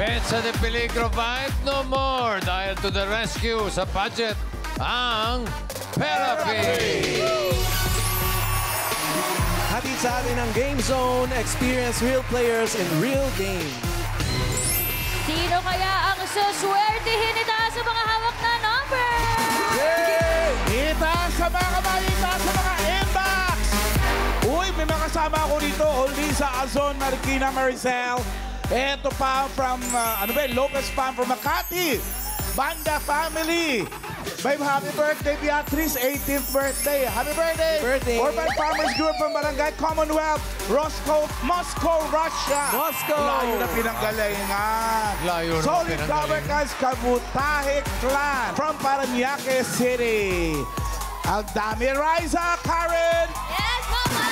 Petsa de Peligro Vibe No More. Dahil to the rescue sa budget ang Therapy. Hatid sa atin ang Game Zone. Experience real players in real games. Sino kaya ang suswertihin itaas sa mga hawak na number? Itaas sa mga kamay, itaas sa mga inbox! Uy, may mga kasama ako dito. Olisa Azon, Marikina Maricel. Ito pa from, Lopez Pan from Makati. Banda Family. Babe, happy birthday, Beatrice. 18th birthday. Happy birthday. Urban Farmers Group from Barangay Commonwealth. Moscow, Russia. Layo na pinanggalingan. Layo na Solid pinanggalingan. Cover guys, Kabutahe Clan from Parañaque City. Aldami Riza, Karen. Yes, Mama!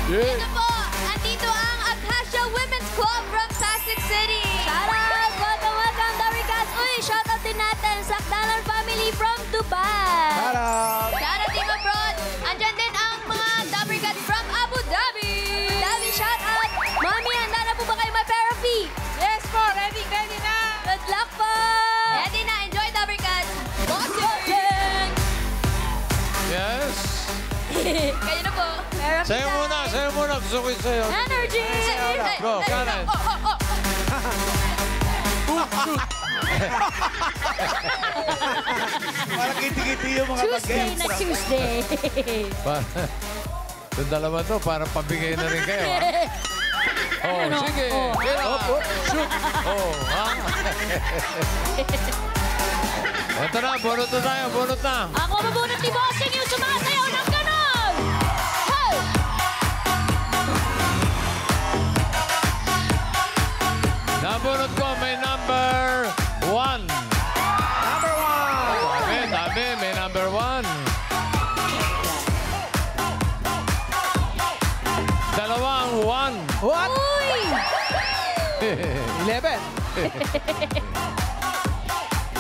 Yeah. Ito po, andito ang Acacia Women's Club from Pasig City. Shoutout! Welcome, Darikas. Uy, shoutout din natin sa Dalan family from Dubai. Shoutout! Shoutout team abroad. Andyan din ang mga Darikas from Abu Dhabi. Dhabi, shoutout. Mami, handa na po ba kayo mag-therapy? Yes po, ready na. Good luck po. Ready na, enjoy Darikas. Bossing! Yes. Kayo na po. Therapy Sa'yo muna. Gusto ko yung sa'yo. Energy! Go, Karen. Parang kiti-kiti yung mga Tuesday pag-games. na Tuesday. Yung dalawa to, parang pabigay na rin kayo. Oh, sige. Kailangan. Shoot. Oh, ha? Ito na, bunot na tayo, bunot na. Ako mabunot ni Bossing yung sumasayaw ng ganon! Hey! Nabunot ko, may number 1. Number 1. Dami, may number 1. Dalawang 1. What? Uy! 11.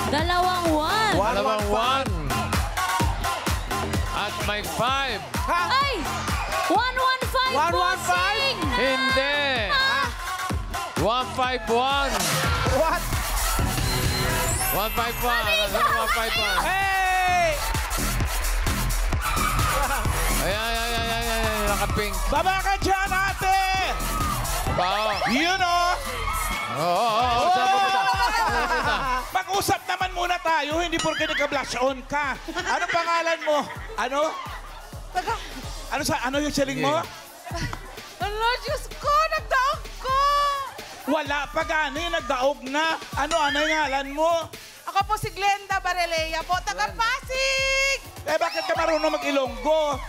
Dalawang one. Dalawang 1. At may 5. Ay! 115 115? Bossing! Hindi. 151. What? 151. Nasa 151. Hey! Ay, nakapink. Baba ka dyan, ate! Bao. You know! Mag-usap naman muna tayo, hindi porke nagka-blush on ka. Ano pangalan mo? Ano? Ano yung siling mo? Ano, Diyos ko, nagdaog ko! Wala pa gani, nagdaog na. Ano yung ngalan mo? Ako po si Glenda Barelea po, taga Pasig! Eh, bakit ka marunong mag-Ilonggo?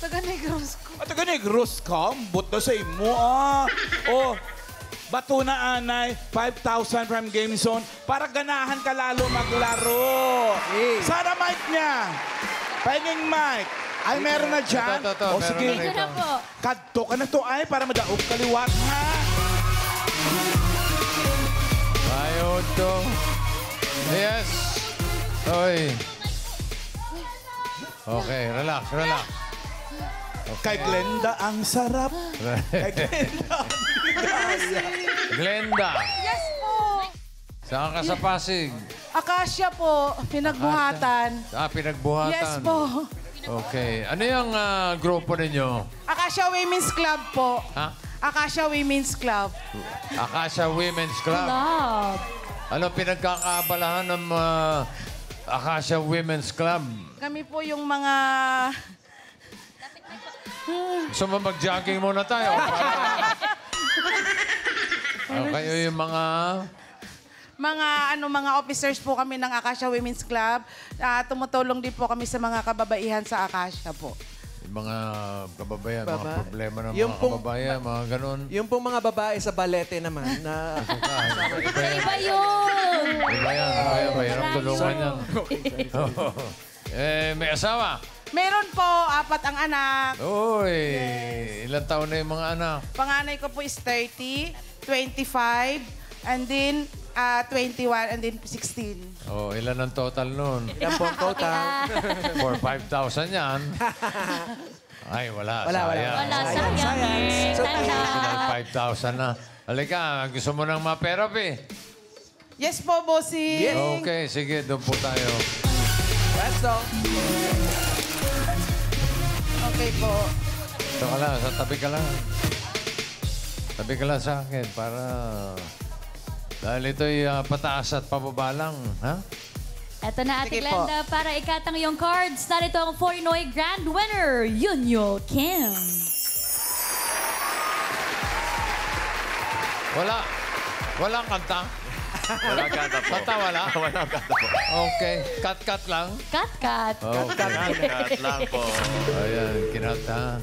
Taga Negros ko. At taga Negros ka? Ambot na sa imo, ah. Oh, bato na anay, 5,000 from Game Zone para ganahan ka lalo maglaro. Sana mic niya. Pahinging mic. Ay, meron na dyan. Ito, O, meron sige. na Ito na po. Kadto ka na to ay para madaog kaliwat, ha? Ayaw to. Yes. Oy. Okay, relax. Kay Glenda ang sarap. Kay Glenda. Glenda, Yes po! saan ka sa Pasig? Acacia po, pinagbuhatan. Pinagbuhatan. Yes po. Okay. Ano yung grupo ninyo? Acacia Women's Club po. Ha? Acacia Women's Club. Acacia Women's Club. Love. Ano pinagkakaabalahan ng Acacia Women's Club? Kami po yung mga... Gusto mo mag-jogging muna tayo? Kayo yung mga officers po kami ng Acacia Women's Club. Tumutulong din po kami sa mga kababaihan sa Acacia po. yung mga kababayan, mga problema ng Yung mga pong- kababayan, mga ganun. Yung pong mga babae sa balete naman na... Iba yun. Iba yan. Mahirap tulungan yan. May asawa? Meron po, 4 ang anak. Uy, ilang taon na yung mga anak? Panganay ko po is 30, 25, and then 21, and then 16. Oh, ilan ang total nun? Yan po ang total. For 5,000 yan. Ay, wala. Wala. Sayang. Wala, Science. sayang. Science. Tanda. Ilan 5,000 na. Halika, gusto mo ng ma-therapy? Yes po, bossing. Yes. Okay, sige, doon po tayo. Let's go. Okay po. Ito ka lang, sa tabi ka lang. Tabi ka lang sa akin para... Dahil ito'y pataas at pababa lang, ha? Eto na, Ate Sige po. Glenda, para ikatang iyong cards. Narito ang Forinoy Grand Winner, Yunyo Kim. Walang kanta. Walang kanta po. Kanta wala? Walang kanta po. Okay, cut lang. Kat-kat. Cut lang po. Ayan, kinata.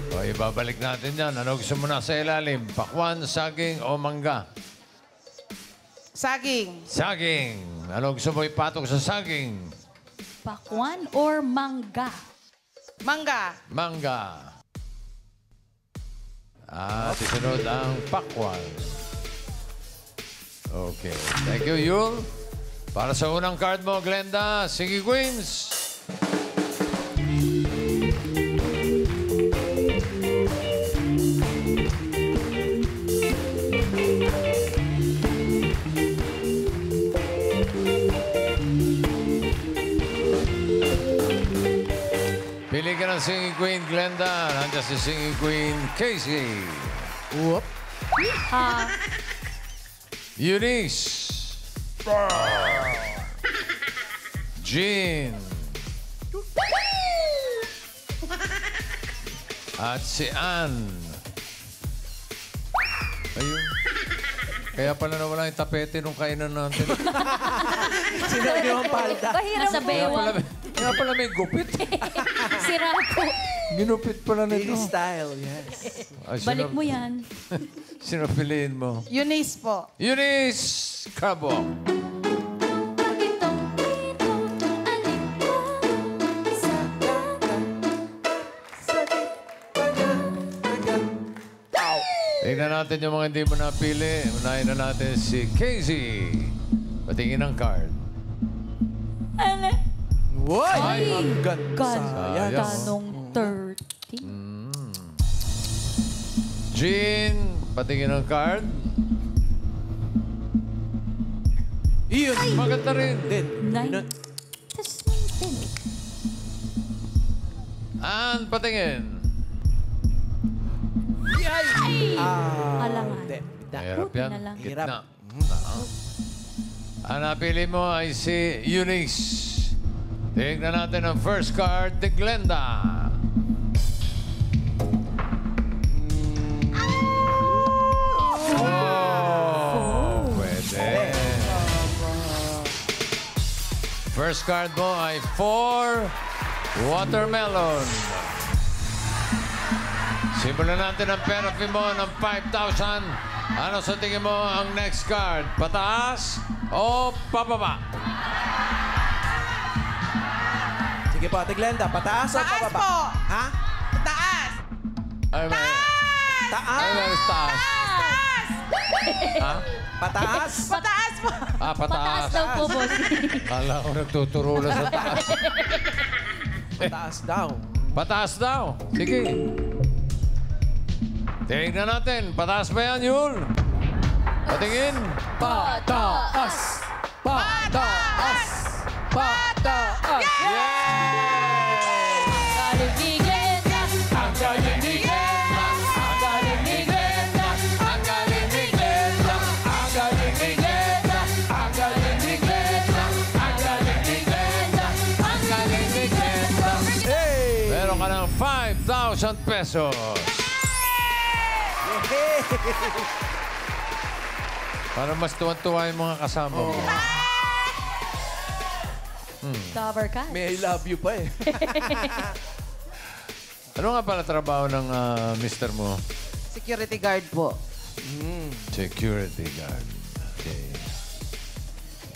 O, ibabalik natin yan. Ano gusto mo na sa ilalim? Pakwan, saging o mangga? Saging. Saging. Ano gusto mo ipatok sa saging? Pakwan or mangga? Mangga. Mangga. At isunod ang pakwan. Okay. Thank you, Yul. Para sa unang card mo, Glenda, Sige Queens. Pili ka ng Singing Queen, Glenda. Nandiyan si Singing Queen, Casey. Whoop. Ha? Eunice. Jean. At si Ann. Ayun. Kaya pala nawala yung tapete nung kainan natin. Sinabi mo ang palda. Pahiram Kaya po. pala, kaya pala may gupit. Sira po. Ginupit pala nito. Daily style, yes. Ay, Balik mo yan. Sino piliin mo? Eunice po. Eunice Crabo. Tingnan natin yung mga hindi mo napili. Unahin na natin si Casey. Patingin ang card. Ano? Woy! Ay, Ang ganda. Ganda Sayang. nung 30. Jean, patingin ang card. Iyon. Maganda rin. Din. Nine. Tas natin. Ann, patingin. Alangan. Hindi. Mahirap Buti yan. na lang. Hirap. Gitna. Ang napili mo ay si Eunice. Tingnan natin ang first card ni Glenda. Oh, pwede. First card mo ay 4 watermelon. Simulan natin ang therapy mo ng 5,000. Ano sa tingin mo ang next card? Pataas o pababa? Sige po, Ate Glenda. Pataas o Taas pababa? po. Ha? Taas. Ay, may... Taas. Ay, may taas. Taas. Ha? Pataas. Pataas po. Ah, Pataas pataas. daw po, boss. Kala ko nagtuturo na sa taas. Pataas daw. Pataas daw. Sige. Tingnan natin. Pataas ba yan, Yul? Patingin. Pataas. Pataas. Pataas. Galing ni Glenda. Ang galing ni Glenda. Ang galing ni Glenda. Ang galing ni Glenda. Ang galing ni Glenda. Ang galing ni Glenda. Ang galing ni Glenda. Ang galing ni Glenda. Hey! Meron ka ng 5,000 pesos. Para mas tuwan-tuwa yung mga kasama mo. Cover ka. May I love you pa eh. Ano nga pala trabaho ng mister mo? Security guard po. Security guard. Okay.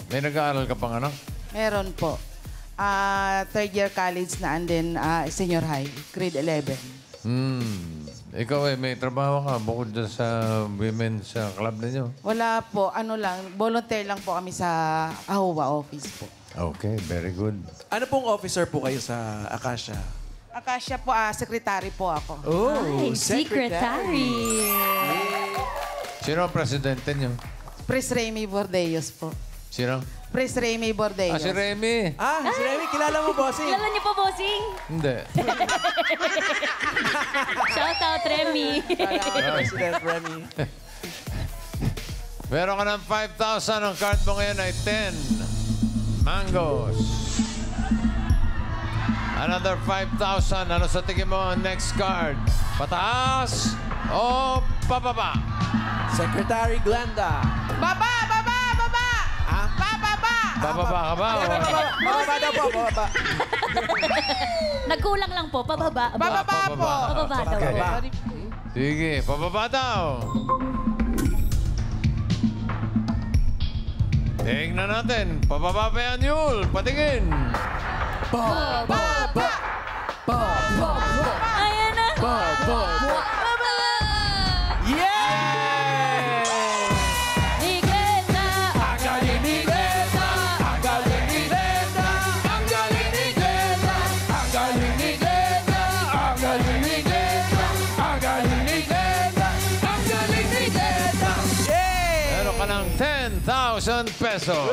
May nag-aaral ka pang anak? Meron po. Third year college na and then senior high, grade 11. Ikaw may trabaho ka bukod dyan sa women's club ninyo? Wala po, ano lang, volunteer lang po kami sa AHOA office po. Okay, very good. Ano pong officer po kayo sa Acacia? Akasya po, secretary po ako. Oh, Ay, secretary. Sino ang presidente niyo? Pres Remy Bordeos po. Sino? Pres Remy Bordeos. Ah, si Remy. Si Remy, kilala mo, bossing? Kilala niyo po, bossing? Hindi. Shout out, Remy. President Remy. Meron ka ng 5,000. Ang card mo ngayon ay 10 mangoes. Another 5,000. Ano sa tingin mo ang next card? Pataas o pababa? Secretary Glenda. Baba! Baba! Baba! Ah? Bababa! Bababa ka ba? Bababa daw po, bababa. Nagkulang lang po, pababa. Bababa po! Pababa daw po. Bababa. Sige, pababa daw. Tingnan natin. Pababa ba yan, Yul? Patingin. Bababa. Bababa. Ayan na. Bababa. Baba! Yeah! Ni Glenda. Ang galing ni Glenda. Ang galing ni Glenda. Ang galing ni Glenda. Ang galing ni Glenda. Ang galing ni Glenda. Ang galing ni Glenda. Ang galing ni Glenda. Meron ka ng 10,000 pesos.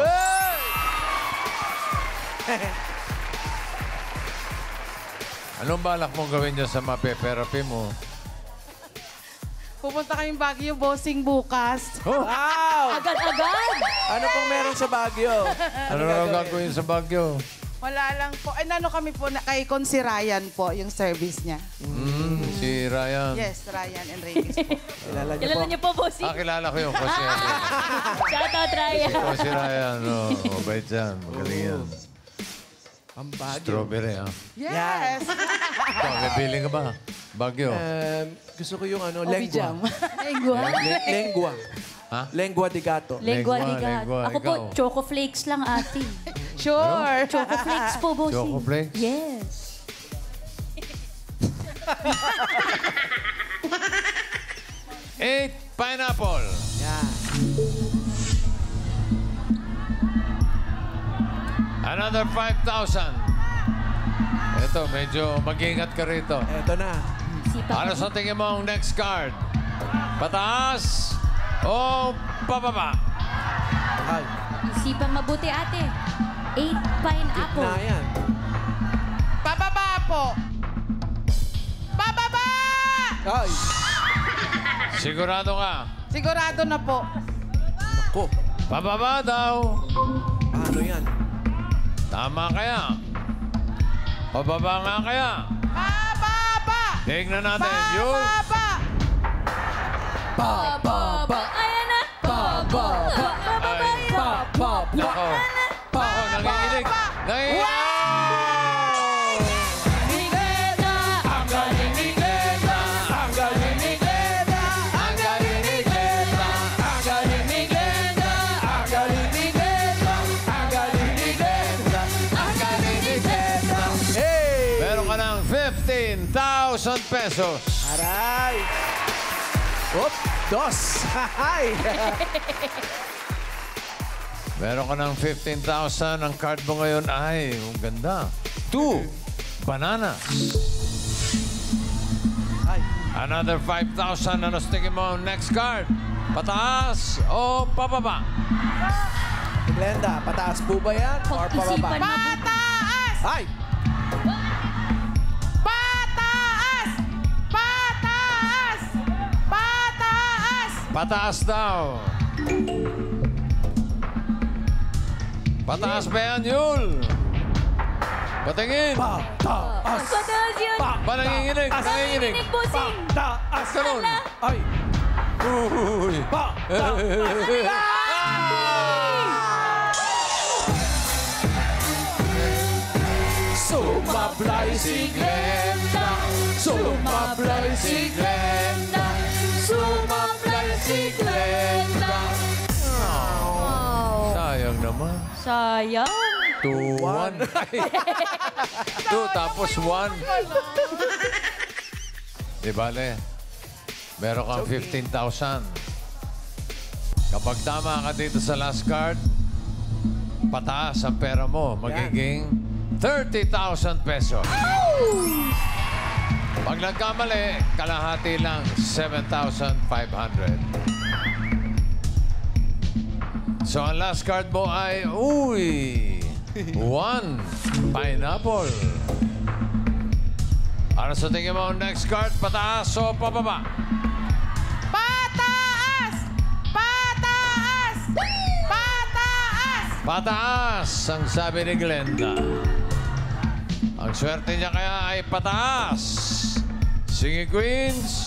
Anong balak mong gawin dyan sa mape-therapy mo? Pupunta kaming Baguio, bossing bukas. Wow! Agad-agad. Ano pong meron sa Baguio? Ano na gagawin sa Baguio? Wala lang po. Ay, nano kami po, kay Con si Ryan po, yung service niya. Si Ryan. Yes, Ryan Enriquez po. Kilala niyo Kilala po. niyo po, bossing? Kilala ko yung kasi. Shout out, Ryan. Si Ryan, no. Mabait yan. Magaling yan. Ang Baguio. Strawberry, ha? Yes! Ikaw, may feeling ka ba? Baguio. Gusto ko yung ano, Obi lengua. Jam. Lengua. Lengua. Ha? Lengua de gato. Lengua, Lengua, ligat. lengua. Ako po, Ikaw? Choco Flakes lang, ate. Sure. Choco Flakes po, bossing. Choco Flakes? Yes. Eight pineapple. Yeah. Another 5,000. Ito, medyo mag-ingat ka rito. Eto na. Sipa Ano sa tingin mo ang next card? Pataas o pababa? Ay, Isipan mabuti, ate. 8 pineapple. na yan. Bababa po! Bababa! Ay, Sigurado ka? Sigurado na po. naku. Pababa daw. Ano yan? Tama kaya? Pababa nga kaya? Bababa! Tingnan natin. Yun. Bababa! Bababa. Ayan na. Bababa. Ay. Bababa. Nako. Ako, nanginginig. Nanginginig. Ni Glenda. Ang galing ni Glenda. Ang galing ni Glenda. Ang galing ni Glenda. Ang galing ni Glenda. Ang galing ni Glenda. Ang galing ni Glenda. Ang galing ni Glenda. Hey! Meron ka ng 15,000 pesos. Aray! Oop! Dos! Hay! Meron ka ng 15,000. Ang card mo ngayon ay, ang ganda. 2 bananas. Ay! Another 5,000. Ano sa tingin mo ang next card? Pataas o pababa? Glenda, pataas po ba yan? Or Pag-isipan pababa? mabuti. Pataas! Ay! Pataas! Pataas! Pataas! Pataas daw. Pataas ba yan, Yul? Patingin. Pataas! Pataas yun. Nanginginig. Nanginginig. Nanginginig, bossing. Pataas! Ganun. Ay! Uy. Sumablay si Glenda! Sumablay si Glenda! Sumablay si Glenda! Sayang naman. Sayang. 2-1. 2 tapos 1. Di bale, meron kang 15,000. Kapag tama ka dito sa last card, pataas ang pera mo. Magiging 30,000 pesos. Pag nagkamali, kalahati lang 7,500. So, ang last card mo ay, 1 pineapple. Ano sa tingin mo, next card, pataas o pababa? Pataas! Pataas! Pataas! Pataas, ang sabi ni Glenda. Ang swerte niya kaya ay pataas. Sige, Queens.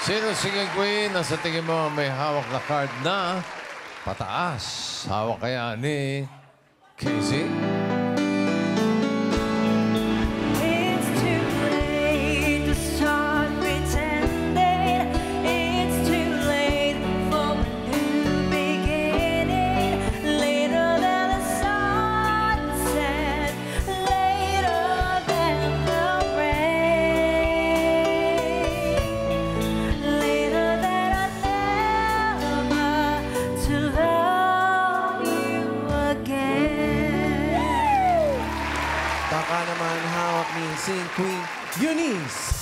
Sino sige, Queen? Nasa tingin mo may hawak na card na pataas. Hawak kaya ni Casey? It's too late to start pretending. It's too late for a new beginning. Later than the sunset, later than the rain, later than I never to love you again. Baka naman hawak ni Sing Queen Eunice.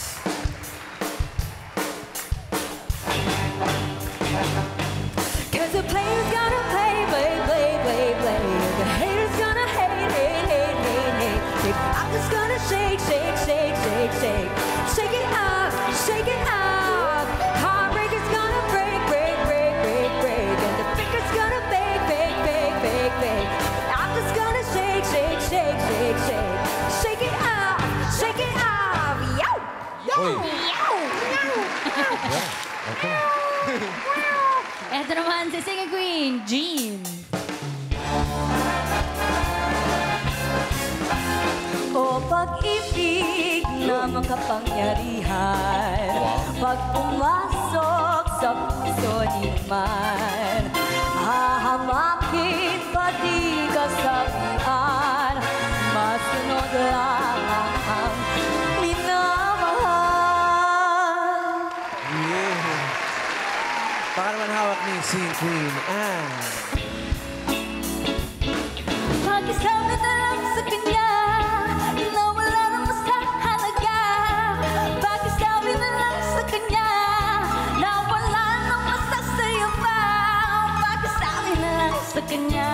Cause the player's gonna play, play, play, play, play. The hater's gonna hate, hate, hate, hate, hate, hate. I'm just gonna shake, shake, shake, shake, shake. Shake it off, shake it off. Heartbreaker's gonna break, break, break, break, break. And the finger's gonna bake, bake, bake, bake, bake. I'm just gonna shake, shake, shake, shake, shake. Shake it off, shake it off. Yow! Uy. Yow! Yow! Okay. Eto naman si Singing Queen, Jean. O pag-ibig na makapangyarihan, pag pumasok sa puso ni man, hahamakin pati kasabihan, masunod lang ang minamahal. Yeah. Baka naman hawak ni Sing Queen Anne. Pag-isabi na lang sa kanya, na wala naman sa halaga. Pag-isabi na lang sa kanya, na wala naman sa sayo pa. Pag-isabi na lang sa kanya,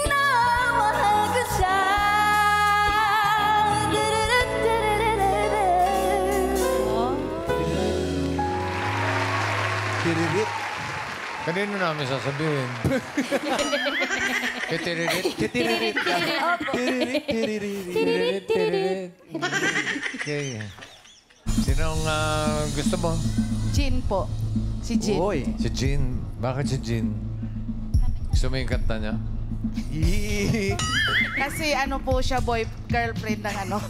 na mahal ko siya. Tiririt. Kanino namin sasabihin? Kitiririt. Tiririt. Tiririt. Tiririt. Tiririt. Okay. Sinong gusto mo? Jean po. Si Jean. Oy. Si Jean. Bakit si Jean? Gusto mo yung kanta niya? Yee. Kasi ano po siya, girlfriend ng ano.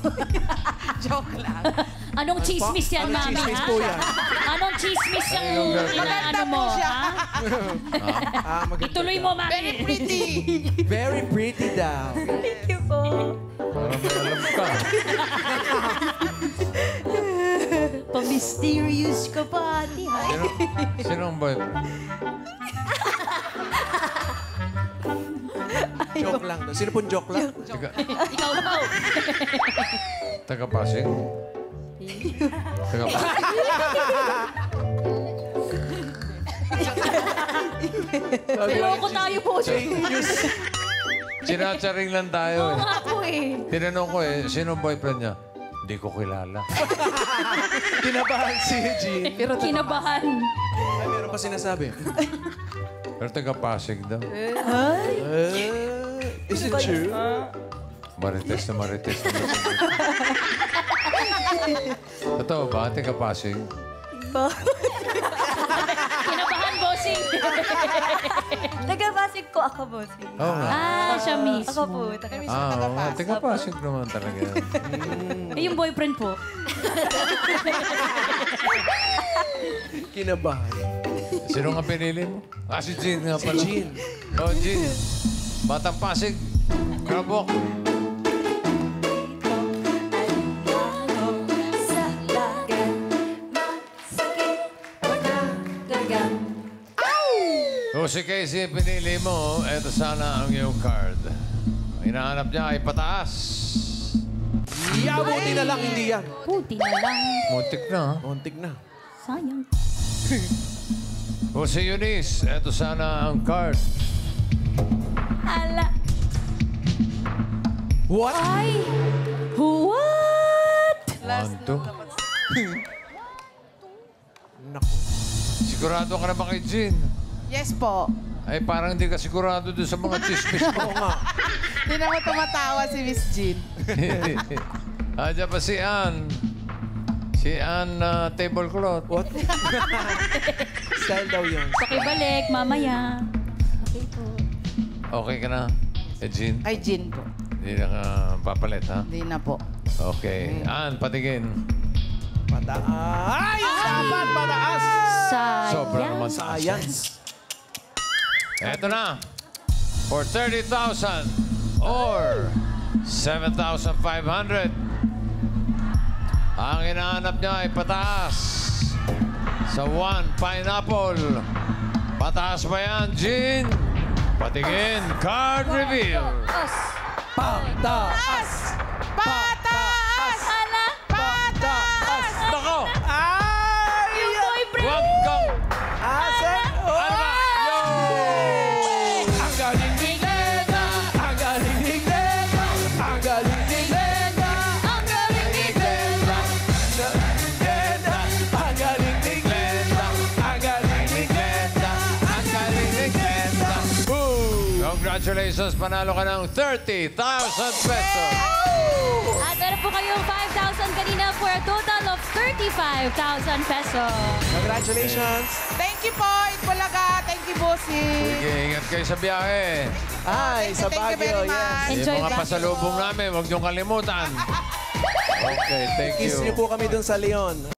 Joke lang. Anong chismis yan, Anong mami? chismis ha? po yan? Anong chismis yung Maganda ano mo, po siya. ha? Maganda Ituloy daw. mo, mami. Very pretty. Very pretty daw. Thank you po. Parang may alam ka. Pa-mysterious ka pa, ate. ha? Sinong boyfriend? Joke lang. Sino pong joke lang? Ikaw daw. Taga-Pasig? Taga-Pasig? Niloko tayo po siya. Sinatsaring lang tayo Oo eh. nga po eh. Tinanong ko eh, sinong boyfriend niya? Hindi ko kilala. Kinabahan si Jean. Pero kinabahan. Ay, meron pa sinasabi. Pero taga-Pasig daw. Is it true? Marites na marites na marites. Totoo ba? Taga-Pasig? Kinabahan, bossing. Taga-Pasig ko ako, bossing. Oo nga. Ah, siya mismo. Ako po, taga-Pasig. Oo nga. Taga-Pasig naman talaga. Eh, yung boyfriend po. Kinabahan. Sino nga pinili mo? Ah, si Jean nga pala. Jean. Oh, Jean. Batang Pasig. Krabok. Sa dagat, masakit Kung si Casey pinili mo, eto sana ang iyong card. Ang hinahanap niya ay pataas. Buti na lang, hindi yan. Puti na lang. Muntik na. Kontik na. Sayang. Kung si Eunice, eto sana ang card. Ala. What? Ay! What? 1, 2. Naku. Sigurado ka na ba kay Jean? Yes po. Ay, parang hindi ka sigurado doon sa mga chismis mo. Oo nga. Hindi naman tumatawa si Miss Jean. Diyan pa si Ann. Si Ann tablecloth. What? Style daw yun. Pakibalik, mamaya. Okay po. Okay ka na? Eh, Jean? Ay, Jean po. Hindi na ka papalit, ha? Hindi na po. Okay. Ann, patigin. Pataas. Ay! Dapat pataas! Sayang. Sobra naman. Science. Eto na. For 30,000 or 7,500. Ang hinahanap niya ay pataas. Sa 1 pineapple. Pataas ba yan, Jean? Patingin. Card reveal. Pataas! Pataas! Ala. Pataas! Nako! Ay! Yung boyfriend. Huwag kang... Asan? Ano ba? Yo! Ang galing ni Glenda! Ang galing ni Glenda! Ang galing ni Glenda! Ang galing ni Glenda. Glenda! Ang galing ni Glenda! Ang galing ni Glenda! Ang galing ni Glenda. Congratulations, panalo ka ng 30,000 pesos. At meron po kayong 5,000 kanina for a total of 35,000 pesos. Congratulations! Thank you po, Itbulaga. Thank you, Bossy. Sige, ingat kayo sa biyahe. Ay, sa Thank you Baguio, very much. yes. Enjoy Yung mga Baguio. pasalubong namin, huwag niyong kalimutan. Okay, thank Kiss you. niyo po kami dun sa Leon.